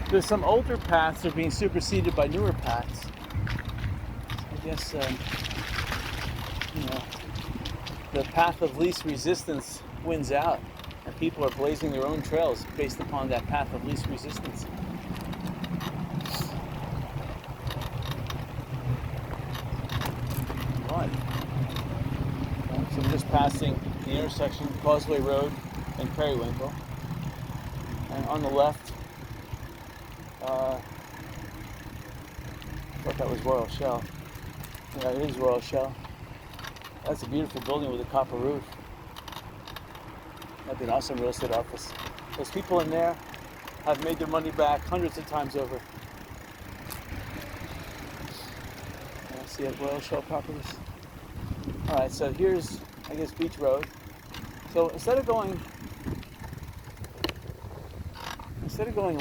There's some older paths that are being superseded by newer paths. I guess, the path of least resistance wins out, and people are blazing their own trails based upon that path of least resistance. Right. So I'm just passing the intersection, Causeway Road and Periwinkle, and on the left, I thought that was Royal Shell. Yeah, it is Royal Shell. That's a beautiful building with a copper roof. That'd be an awesome real estate office. Those people in there have made their money back hundreds of times over. See at Royal Shell Properties. Alright, so here's, I guess, Beach Road. So instead of going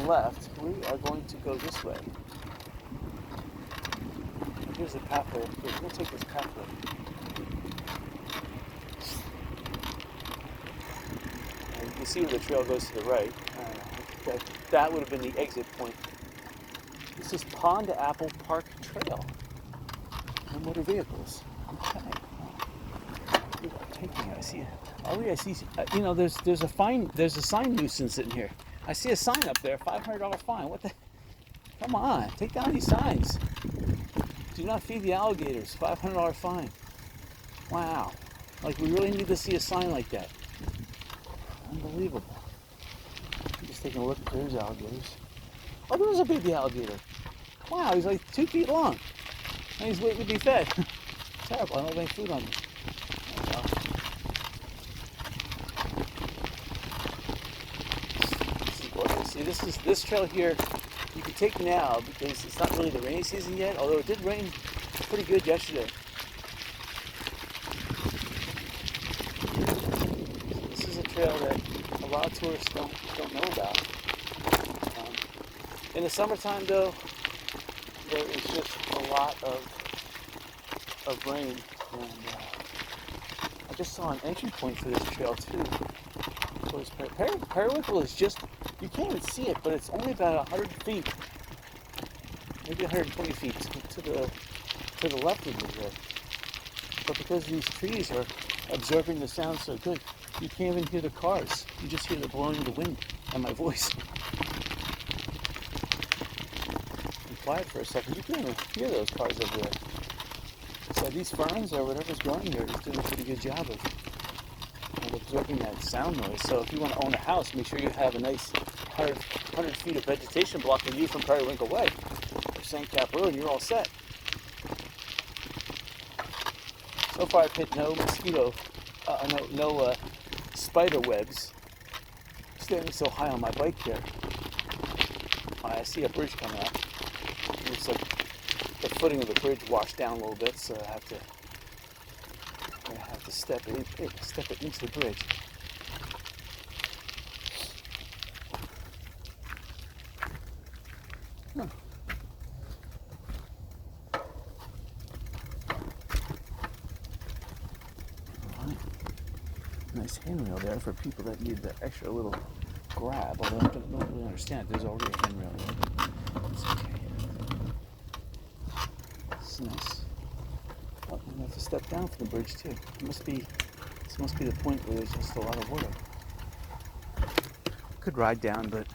left, we are going to go this way. Here's the pathway. We'll take this pathway. And you can see where the trail goes to the right. That would have been the exit point. This is Pond Apple Park Trail. No motor vehicles. Okay. People are taking it. I see it. Oh yeah, I see. There's a sign nuisance in here. I see a sign up there, $500 fine. What the? Come on, take down these signs. Do not feed the alligators. $500 fine. Wow. Like, we really need to see a sign like that. Unbelievable. I'm just taking a look. There's alligators. Oh, there's a baby alligator. Wow, he's like 2 feet long. And he's waiting to be fed. Terrible. I don't have any food on me. Oh, well. See, this trail here you can take now because it's not really the rainy season yet, although it did rain pretty good yesterday. This is a trail that a lot of tourists don't know about. In the summertime, though, there is just a lot of rain, and I just saw an entry point for this trail too. Periwinkle is just, you can't even see it, but it's only about 100 feet, maybe 120 feet to the left of me there. But because these trees are absorbing the sound so good, you can't even hear the cars. You just hear the blowing of the wind and my voice. Be quiet for a second. You can even hear those cars over there. So these ferns or whatever's growing here is doing a pretty good job of absorbing that sound noise. So if you want to own a house, make sure you have a nice 100 feet of vegetation blocking you from Periwinkle Way or Sandcap Road, and you're all set. So far I've hit no spider webs standing so high on my bike here. I see a bridge coming up. It looks like the footing of the bridge washed down a little bit, so I have to step it into the bridge. Huh. Right. Nice handrail there for people that need the extra little grab, although I don't really understand. There's already a handrail there. It's okay. It's nice. Oh, I'm gonna have to step down from the bridge too. This must be the point where there's just a lot of water. Could ride down, but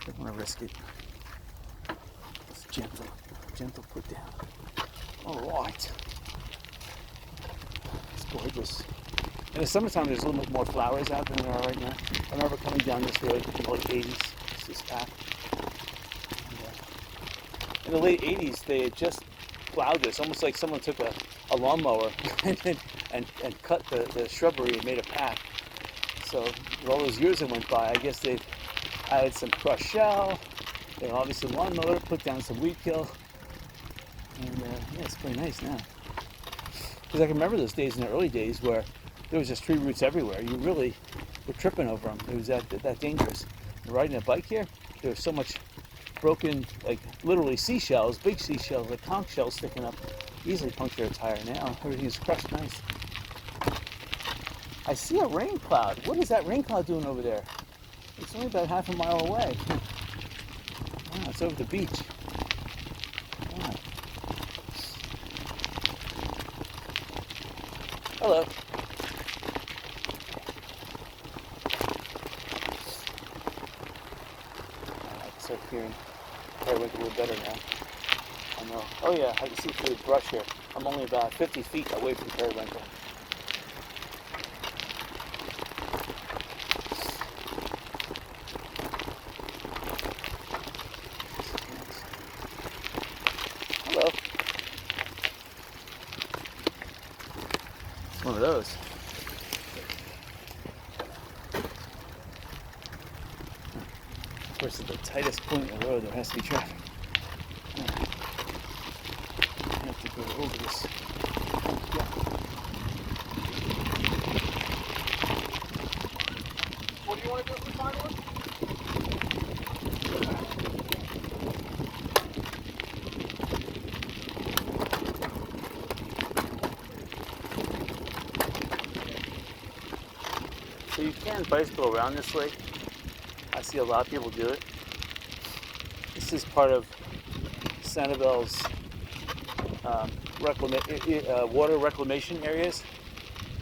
I don't want to risk it. It's gentle put down. All right. It's gorgeous. In the summertime, there's a little bit more flowers out than there are right now. I remember coming down this road in the late 80s. It's this path. In the late 80s, they had just plowed this, almost like someone took a lawnmower and cut the shrubbery and made a path. So with all those years that went by, I guess they've added some crushed shell, they obviously lawnmower, put down some weed kill, and yeah, it's pretty nice now. Because I can remember those days in the early days where there was just tree roots everywhere. You really were tripping over them. It was that dangerous. And riding a bike here, there was so much broken, like literally seashells, big seashells, like conch shells sticking up, easily puncture a tire. Now everything's crushed nice. I see a rain cloud. What is that rain cloud doing over there? It's only about half a mile away. It's over the beach. Come on. Hello. I can start hearing periwinkle a little better now. I know. Oh yeah, I can see through the brush here. I'm only about 50 feet away from periwinkle. Hello. It's one of those. Of course, at the tightest point in the road, there has to be traffic. I have to go over this. Yeah. What do you want to do for fireworks? So you can bicycle around this lake. I see a lot of people do it. This is part of Sanibel's water reclamation areas,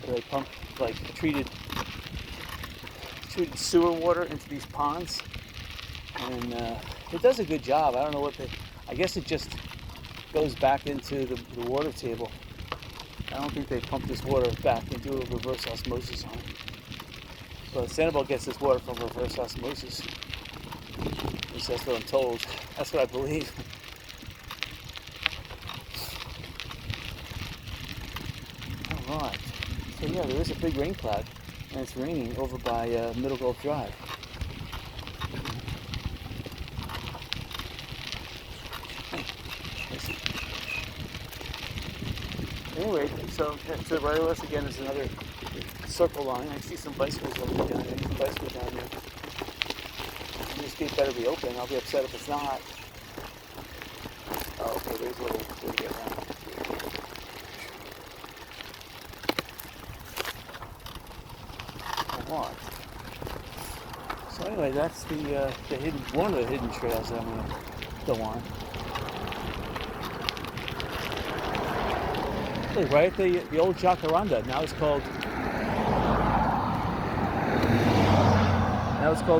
where they pump like treated sewer water into these ponds, and it does a good job. I don't know I guess it just goes back into the water table. I don't think they pump this water back and do a reverse osmosis on it. But Sanibel gets this water from reverse osmosis. At least that's what I'm told. That's what I believe. Alright. So yeah, there is a big rain cloud, and it's raining over by Middle Gulf Drive. Anyway, so to the right of us again is another circle line. I see some bicycles over down there. Bicycles down there. This gate better be open. I'll be upset if it's not. Oh, okay. There's a little way to get around. Alright. So anyway, that's the one of the hidden trails that I'm gonna go on. Look, right at the old Jacaranda. Now it's called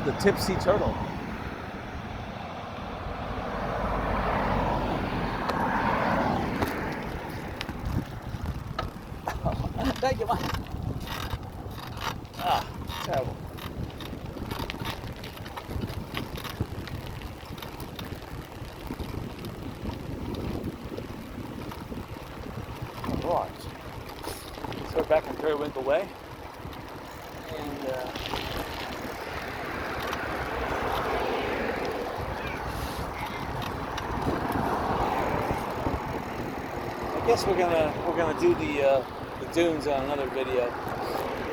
the Tipsy Turtle. Thank you, Mike. Ah, terrible. All right. So we're back on Periwinkle Way. And I guess we're gonna do the dunes on another video.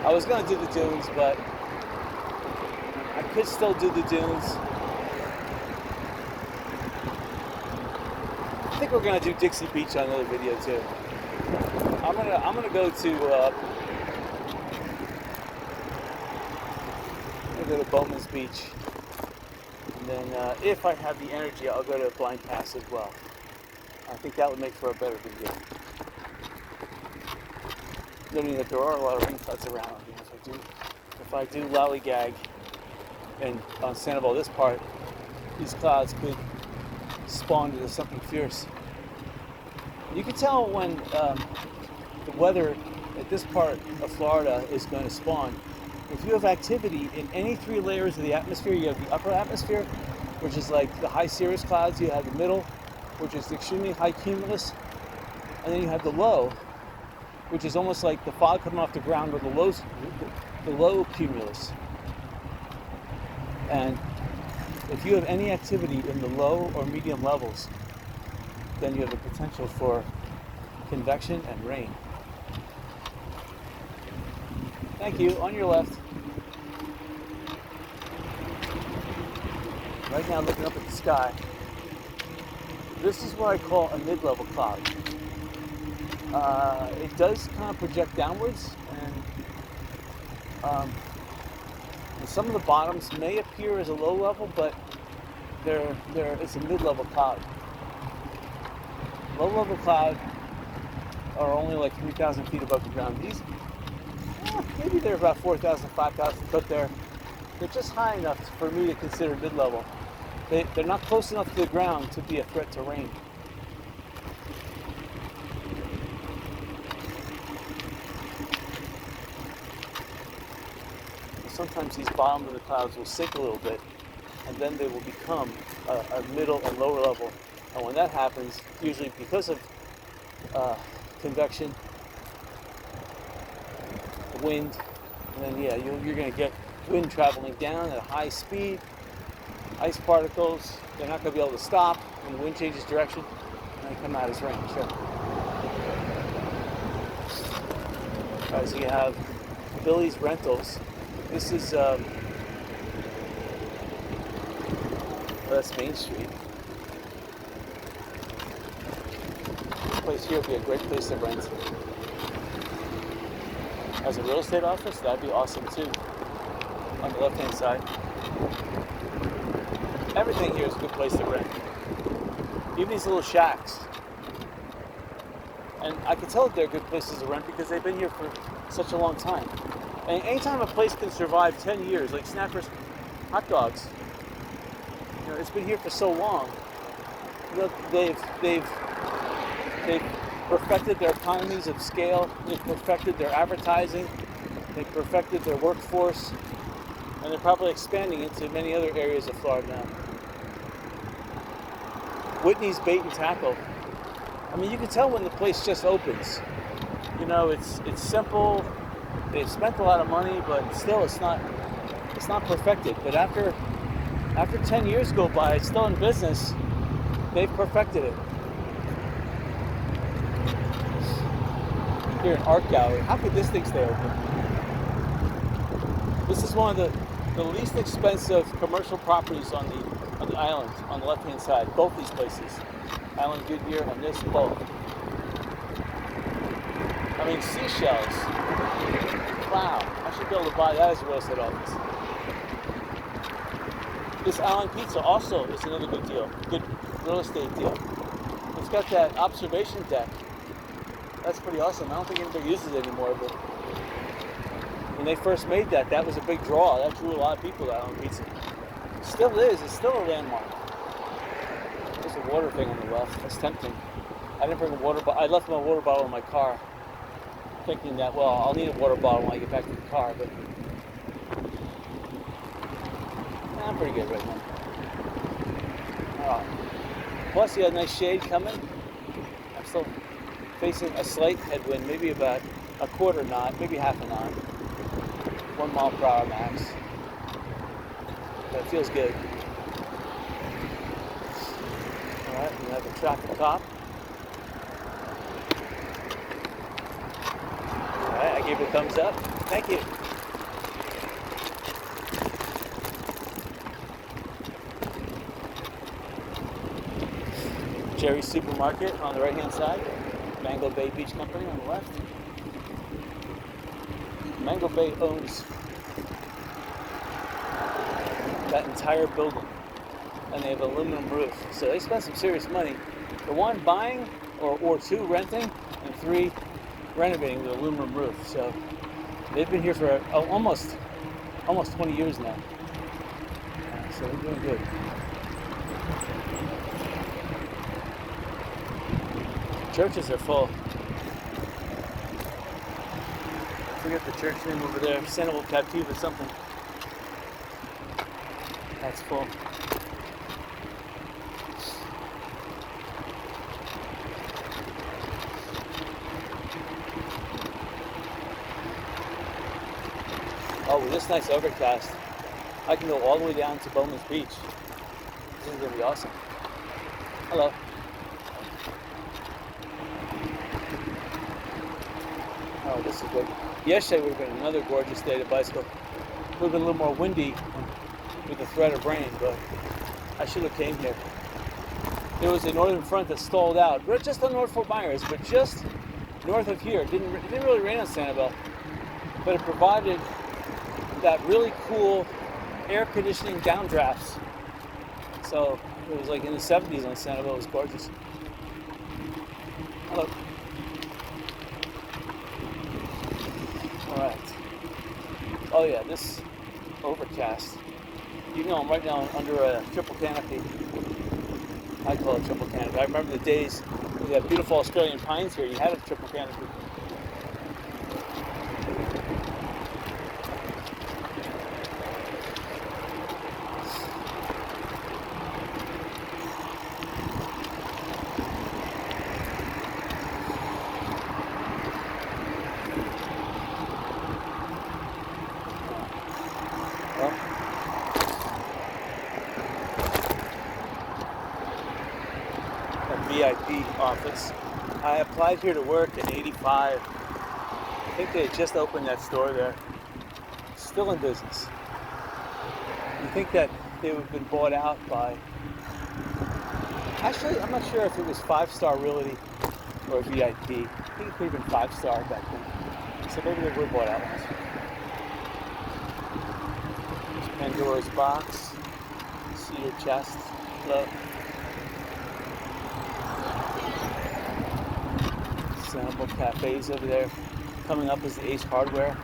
I was gonna do the dunes, but I could still do the dunes. I think we're gonna do Dixie Beach on another video too. I'm gonna go to Bowman's Beach, and then if I have the energy, I'll go to Blind Pass as well. I think that would make for a better video. Noting that there are a lot of rain clouds around. If I do lollygag and on Sanibel this part, these clouds could spawn into something fierce. You can tell when the weather at this part of Florida is going to spawn. If you have activity in any three layers of the atmosphere, you have the upper atmosphere, which is like the high cirrus clouds, you have the middle, which is extremely high cumulus, and then you have the low, which is almost like the fog coming off the ground with the low cumulus. And if you have any activity in the low or medium levels, then you have the potential for convection and rain. Thank you. On your left. Right now, looking up at the sky. This is what I call a mid-level cloud. It does kind of project downwards, and some of the bottoms may appear as a low level, but it's a mid-level cloud. Low-level cloud are only like 3,000 feet above the ground. These, maybe they're about 4,000, 5,000, but they're just high enough for me to consider mid-level. They're not close enough to the ground to be a threat to rain. Sometimes these bottom of the clouds will sink a little bit, and then they will become a middle and lower level. And when that happens, usually because of convection, wind, and then you're going to get wind traveling down at a high speed, ice particles. They're not going to be able to stop when the wind changes direction, and they come out as rain. Sure. All right, so you have Billy's Rentals. This is that's Main Street. This place here would be a great place to rent. As a real estate office, that'd be awesome too. On the left-hand side. Everything here is a good place to rent. Even these little shacks. And I can tell that they're good places to rent because they've been here for such a long time. And anytime a place can survive 10 years, like Snappers Hot Dogs, it's been here for so long. They've perfected their economies of scale. They've perfected their advertising. They've perfected their workforce, and they're probably expanding into many other areas of Florida now. Whitney's Bait and Tackle. I mean, you can tell when the place just opens. It's simple. They've spent a lot of money, but still it's not perfected. But after 10 years go by, it's still in business. They've perfected it. Here, an art gallery. How could this thing stay open? This is one of the least expensive commercial properties on the island, on the left-hand side. Both these places, Island Goodyear and this, both. I mean, seashells. Wow, I should be able to buy that as a real estate office. This Island Pizza also is another good deal, good real estate deal. It's got that observation deck. That's pretty awesome. I don't think anybody uses it anymore, but when they first made that, that was a big draw. That drew a lot of people to Island Pizza. It still is. It's still a landmark. There's a water thing on the left. That's tempting. I didn't bring a water bottle. I left my water bottle in my car, thinking that, well, I'll need a water bottle when I get back to the car, but I'm pretty good right now. Plus, you had a nice shade coming. I'm still facing a slight headwind, maybe about a quarter knot, maybe half a knot. 1 mile per hour max. But it feels good. Alright, we have a traffic cop. Alright, I gave it a thumbs up. Thank you. Jerry's Supermarket on the right-hand side. Mango Bay Beach Company on the left. Mango Bay owns that entire building, and they have an aluminum roof. So they spent some serious money. For one, buying, or two, renting, and three, renovating the aluminum roof. So they've been here for almost 20 years now. So they're doing good. Churches are full. I forget the church name over there. Sanibel Captiva something. That's full. Oh, with this nice overcast, I can go all the way down to Bowman's Beach. This is going to be awesome. Hello. Oh, this is good. Yesterday would have been another gorgeous day to bicycle. It would have been a little more windy with the threat of rain, but I should have came here. There was a northern front that stalled out, just on North Fort Myers, but just north of here. It didn't really rain on Sanibel, but it provided that really cool air conditioning downdrafts. So it was like in the 70s on Sanibel. It was gorgeous. Hello. All right. Oh yeah, this overcast. Even though I'm right now under a triple canopy, I call it triple canopy. I remember the days we had beautiful Australian pines here. You had a triple canopy. Well, a VIP office. I applied here to work in '85. I think they had just opened that store there. Still in business. You think that they would have been bought out by... Actually, I'm not sure if it was 5-Star Realty or VIP. I think it could have been 5-Star back then. So maybe they were bought out last year. Pandora's box, cedar chest, look. Sample cafes over there. Coming up is the Ace Hardware.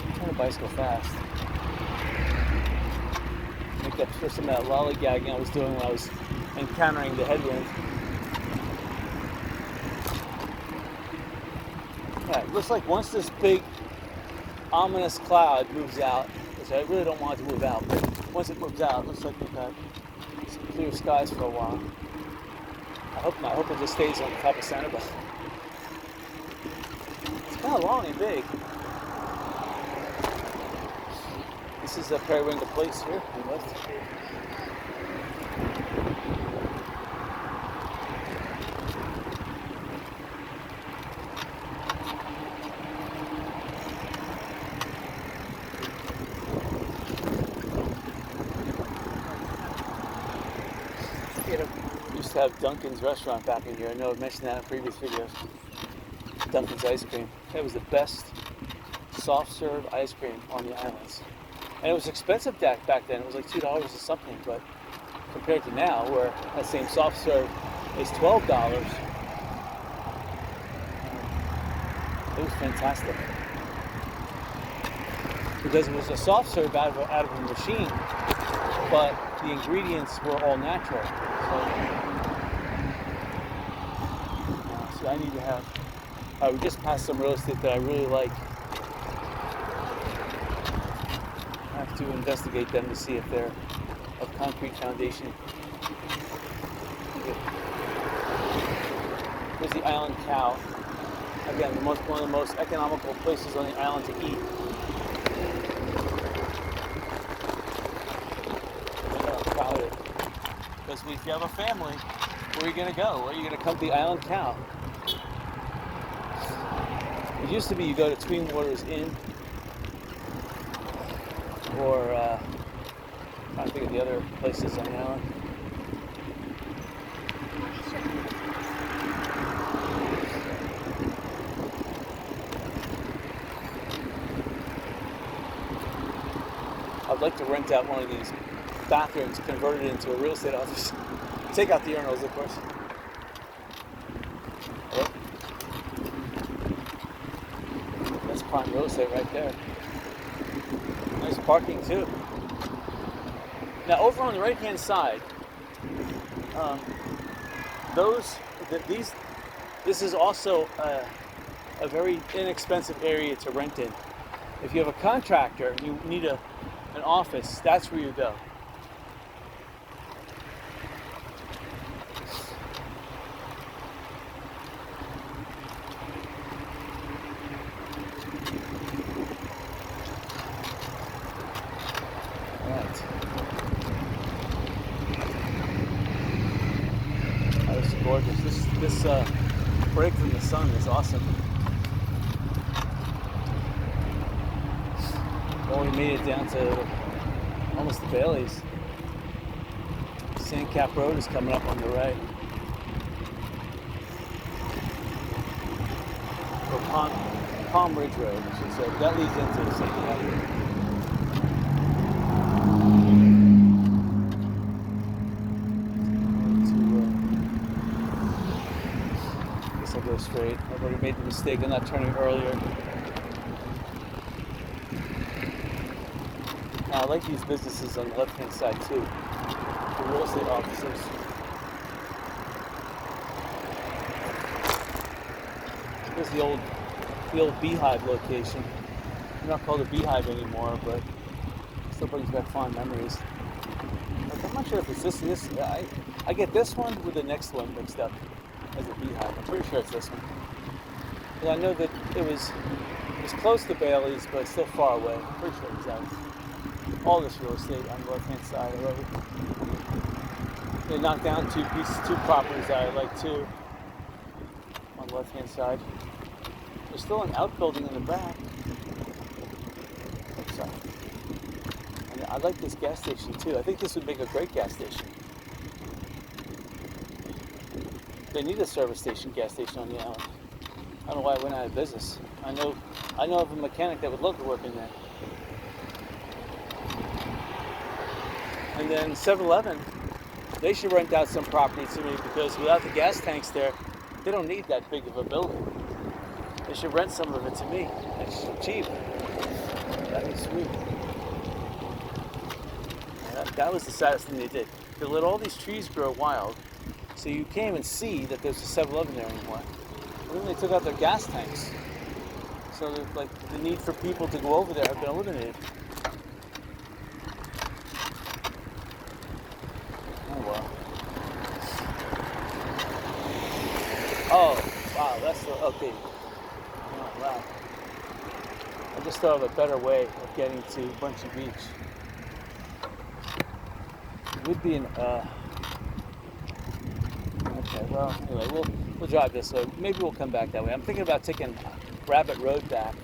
I'm trying to bicycle fast. Make up for some of that lollygagging I was doing when I was encountering the headwind. Yeah, it looks like once this big ominous cloud moves out, which I really don't want it to move out, but once it moves out, it looks like we've got some clear skies for a while. I hope not. I hope it just stays on top of Sanibel. It's kind of long and big. This is a periwinkle place here on the left. Used to have Dunkin's restaurant back in here. I know I've mentioned that in previous videos. Dunkin's ice cream. It was the best soft serve ice cream on the islands. And it was expensive back then. It was like $2 or something, but compared to now, where that same soft serve is $12, it was fantastic. Because it was a soft serve out of a machine, but the ingredients were all natural. So I need to have... we just passed some real estate that I really like. I have to investigate them to see if they're of concrete foundation. Here's the Island Cow. Again, one of the most economical places on the island to eat. Crowded. Because if you have a family, where are you going to go? Where are you going to come to the Island Cow? It used to be you go to Twin Waters Inn, or I'm trying to think of the other places on the island. I'd like to rent out one of these bathrooms, convert it into a real estate office. Take out the urinals, of course. Hello? That's prime real estate right there. Nice parking too. Now over on the right-hand side, this is also a very inexpensive area to rent in. If you have a contractor and you need an office, that's where you go. Gorgeous. This break from the sun is awesome. Well, we made it down to almost the Baileys. Sandcap Road is coming up on the right. Or Palm Ridge Road, I should say. That leads into Sandcap. straight. I've already made the mistake of not turning earlier. Now, I like these businesses on the left-hand side too. The real estate offices. Here's the old Beehive location. It's not called a Beehive anymore, but it still brings back fond memories. Like, I'm not sure if it's this. I get this one with the next one mixed up as a Beehive. I'm pretty sure it's this one. Well, I know that it was close to Bailey's, but still far away. I'm pretty sure it was out. All this real estate on the left-hand side. I love it. They knocked down two properties that I like too on the left-hand side. There's still an outbuilding in the back. Sorry. And I like this gas station too. I think this would make a great gas station. They need a service station, gas station on the island. I don't know why it went out of business. I know of a mechanic that would love to work in there. And then 7-Eleven, they should rent out some property to me because without the gas tanks there, they don't need that big of a building. They should rent some of it to me. It's cheap. That'd be sweet. That was the saddest thing they did. They let all these trees grow wild, so you can't even see that there's a 7-Eleven there anymore. And then they took out their gas tanks. So that, like, the need for people to go over there have been eliminated. Oh wow. Oh wow, that's the okay. Oh wow. I just thought of a better way of getting to Bunchy Beach. It would be an okay, well anyway, we'll drive this way. Maybe we'll come back that way. I'm thinking about taking Rabbit Road back.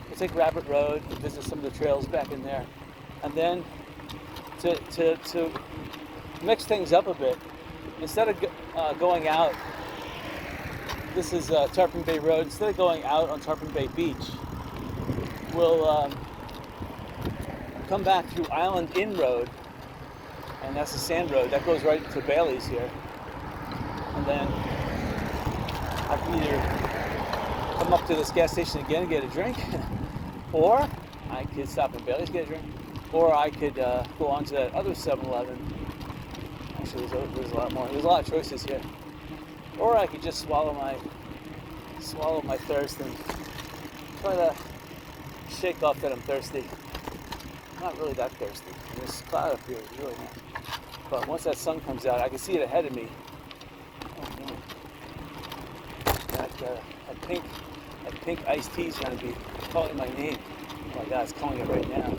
We'll take Rabbit Road and visit some of the trails back in there. And then to mix things up a bit, instead of going out, this is Tarpon Bay Road, instead of going out on Tarpon Bay Beach, we'll come back through Island Inn Road, and that's the sand road, that goes right to Bailey's here. And then I can either come up to this gas station again and get a drink, or I could stop in Bailey's, get a drink, or I could go on to that other 7-Eleven. Actually, there's a lot more. There's a lot of choices here. Or I could just swallow my thirst and try to shake off that I'm thirsty. I'm not really that thirsty. And this cloud up here is really nice. But once that sun comes out, I can see it ahead of me. Oh man, that pink iced tea is going to be calling my name. Oh my God, it's calling it right now.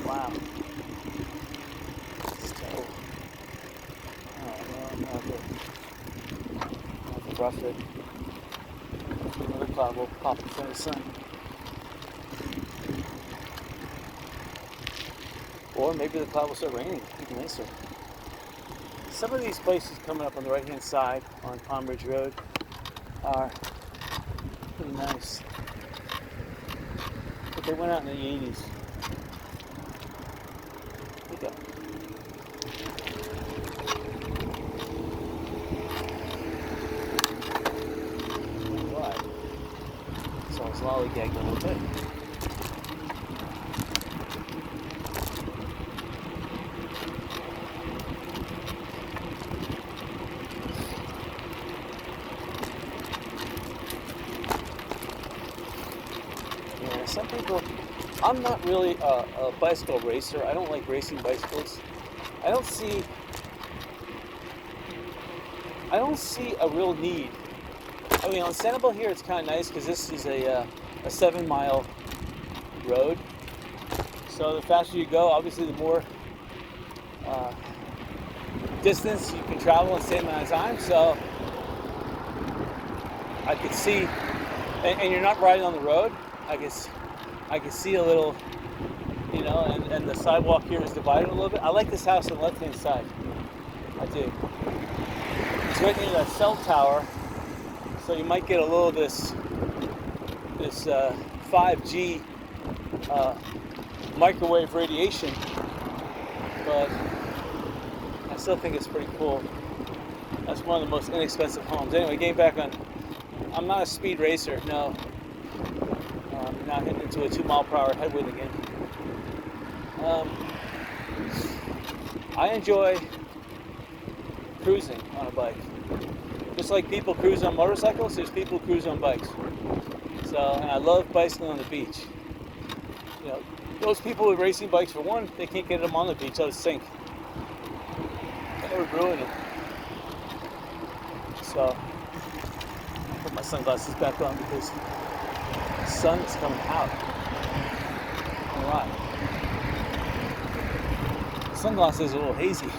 Wow. This is terrible. Oh no, I'm not good. Rough it. Another cloud will pop in front of the sun. Or maybe the cloud will start raining, even nicer. Some of these places coming up on the right-hand side on Palm Ridge Road are pretty nice. But they went out in the 80s. Look up. So I was lollygagging a little bit. Yeah, some people, I'm not really a bicycle racer. I don't like racing bicycles. I don't see a real need. I mean, on Sanibel here, it's kind of nice because this is a 7-mile road. So the faster you go, obviously, the more distance you can travel in the same amount of time. So I could see, and you're not riding on the road. I can see a little, you know, and the sidewalk here is divided a little bit. I like this house on the left-hand side. I do. It's right near that cell tower. So you might get a little of this 5G microwave radiation, but I still think it's pretty cool. That's one of the most inexpensive homes. Anyway, getting back on I'm not a speed racer, no. Not hitting into a 2 mile per hour headwind again. I enjoy cruising on a bike. Just like people cruise on motorcycles, there's people who cruise on bikes. So, and I love bicycling on the beach. You know, those people with racing bikes, for one, they can't get them on the beach, they'll sink. That would ruin it. So, I'll put my sunglasses back on because the sun is coming out. Alright. The sunglasses are a little hazy. I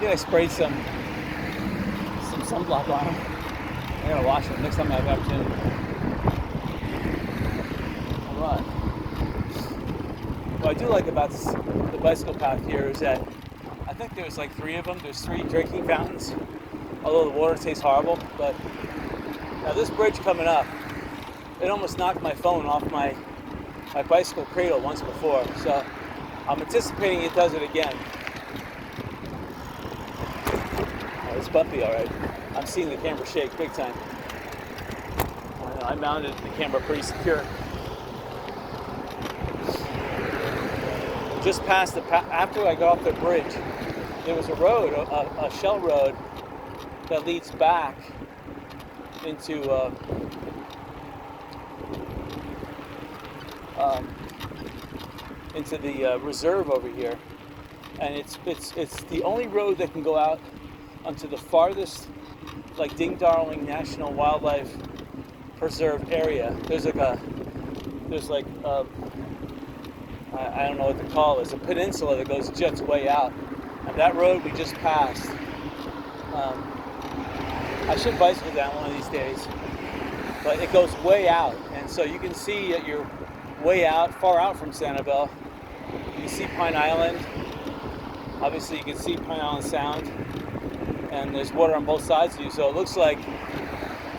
think I sprayed some sunblock on them. I gotta wash them next time I have the opportunity. Alright. What I do like about the bicycle path here is that I think there's like 3 of them. There's 3 drinking fountains, although the water tastes horrible. But now this bridge coming up, it almost knocked my phone off my bicycle cradle once before. So I'm anticipating it does it again. Oh, it's bumpy, all right. I'm seeing the camera shake big time. I mounted the camera pretty secure. Just past after I got off the bridge, there was a road, a shell road that leads back into the reserve over here, and it's the only road that can go out onto the farthest, like Ding Darling National Wildlife Preserve area. There's like I don't know what to call it. It's a peninsula that jets way out, and that road we just passed. I should bicycle down one of these days, but it goes way out, and so you can see that you're way out, far out from Sanibel. You can see Pine Island. Obviously, you can see Pine Island Sound, and there's water on both sides of you, so it looks like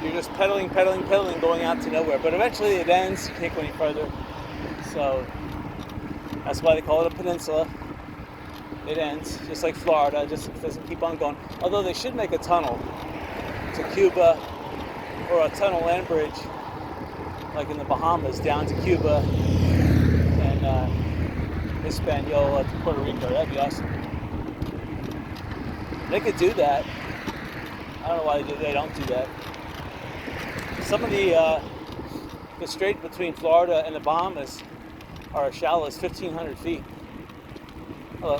you're just pedaling, going out to nowhere. But eventually it ends, you can't go any further. So that's why they call it a peninsula. It ends, just like Florida, it just doesn't keep on going. Although they should make a tunnel to Cuba, or a tunnel land bridge, like in the Bahamas, down to Cuba, and Hispaniola to Puerto Rico. That'd be awesome. They could do that. I don't know why they don't do that. Some of the strait between Florida and the Bahamas are as shallow as 1,500 feet. Hello.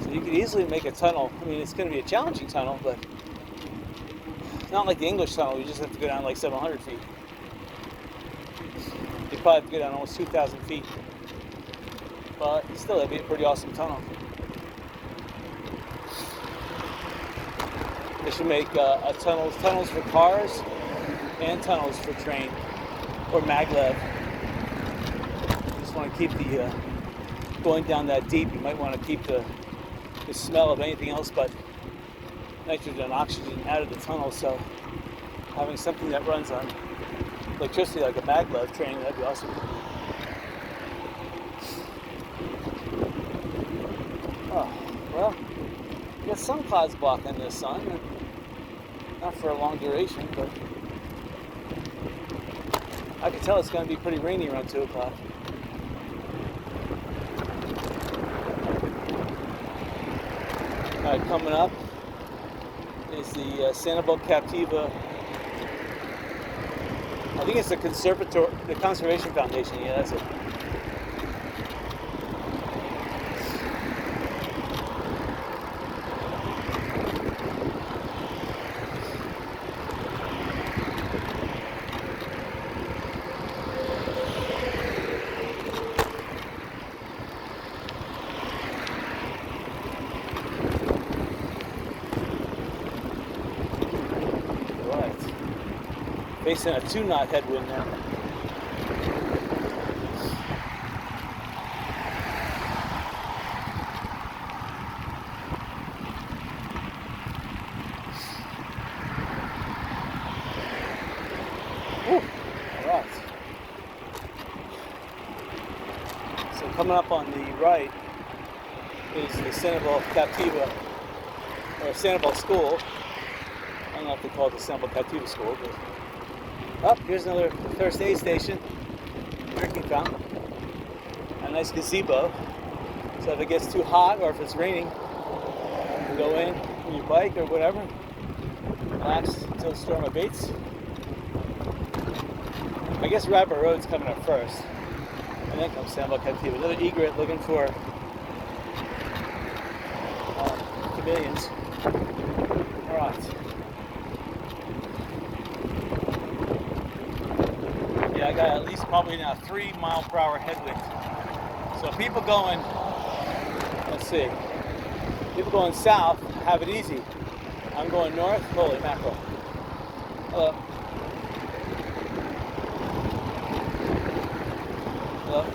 So you could easily make a tunnel. I mean, it's going to be a challenging tunnel, but it's not like the English tunnel. You just have to go down like 700 feet. You probably have to go down almost 2,000 feet. But still, that'd be a pretty awesome tunnel. They should make tunnels for cars and tunnels for train or maglev. You just want to keep the going down that deep. You might want to keep the smell of anything else but nitrogen and oxygen out of the tunnel. So having something that runs on electricity like a maglev train, that'd be awesome. Oh, well, you got some clouds blocking the sun. Not for a long duration, but I can tell it's going to be pretty rainy around 2 o'clock. Alright, coming up is the Sanibel Captiva. I think it's the Conservation Foundation. Yeah, that's it. Facing a 2-knot headwind now. Alright. So coming up on the right is the Sanibel Captiva, or Sanibel School. I don't know if they call it the Sanibel Captiva School, but Oh, here's another first aid station, drinking fountain, a nice gazebo. So if it gets too hot or if it's raining, you can go in on your bike or whatever, relax until the storm abates. I guess Rabbit Road's coming up first, and then comes Sanibel Island. Another egret looking for chameleons. All right. Yeah, I got at least probably now 3 mile per hour headwind. So people going, let's see, people going south have it easy. I'm going north, holy mackerel. Hello. Hello.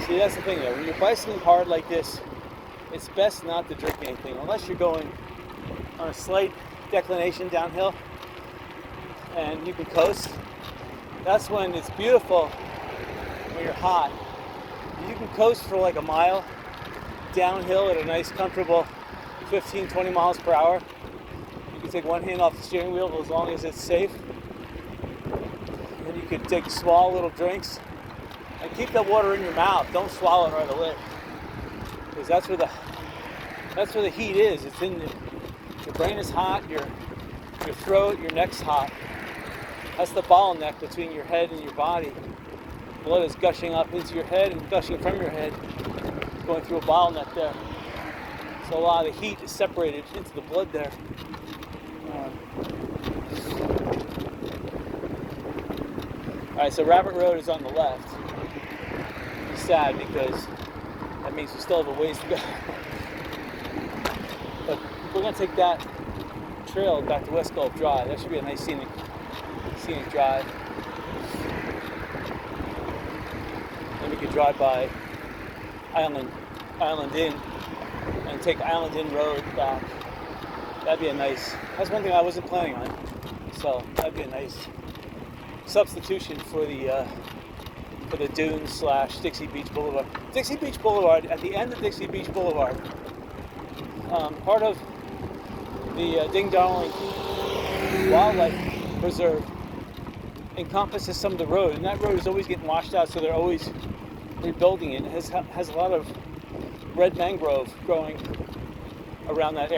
See, that's the thing though, when you're bicycling hard like this, it's best not to drink anything unless you're going on a slight declination downhill and you can coast. That's when it's beautiful when you're hot. You can coast for like a mile downhill at a nice comfortable 15-20 miles per hour. You can take one hand off the steering wheel as long as it's safe. And you can take small little drinks and keep that water in your mouth. Don't swallow it right away, because that's where the heat is. It's in your brain is hot, your throat, your neck's hot. That's the bottleneck between your head and your body. Blood is gushing up into your head and gushing from your head, going through a bottleneck there. So a lot of the heat is separated into the blood there. Alright, so Rabbit Road is on the left. It's sad because that means we still have a ways to go. But we're going to take that trail back to West Gulf Drive. That should be a nice scenic drive. Then we could drive by Island Inn and take Island Inn Road back. That'd be a nice, that's one thing I wasn't planning on. So that'd be a nice substitution for the dunes / Dixie Beach Boulevard. Dixie Beach Boulevard, at the end of Dixie Beach Boulevard, part of the Ding Darling Wildlife Preserve encompasses some of the road, and that road is always getting washed out, so they're always rebuilding it. It has a lot of red mangrove growing around that area.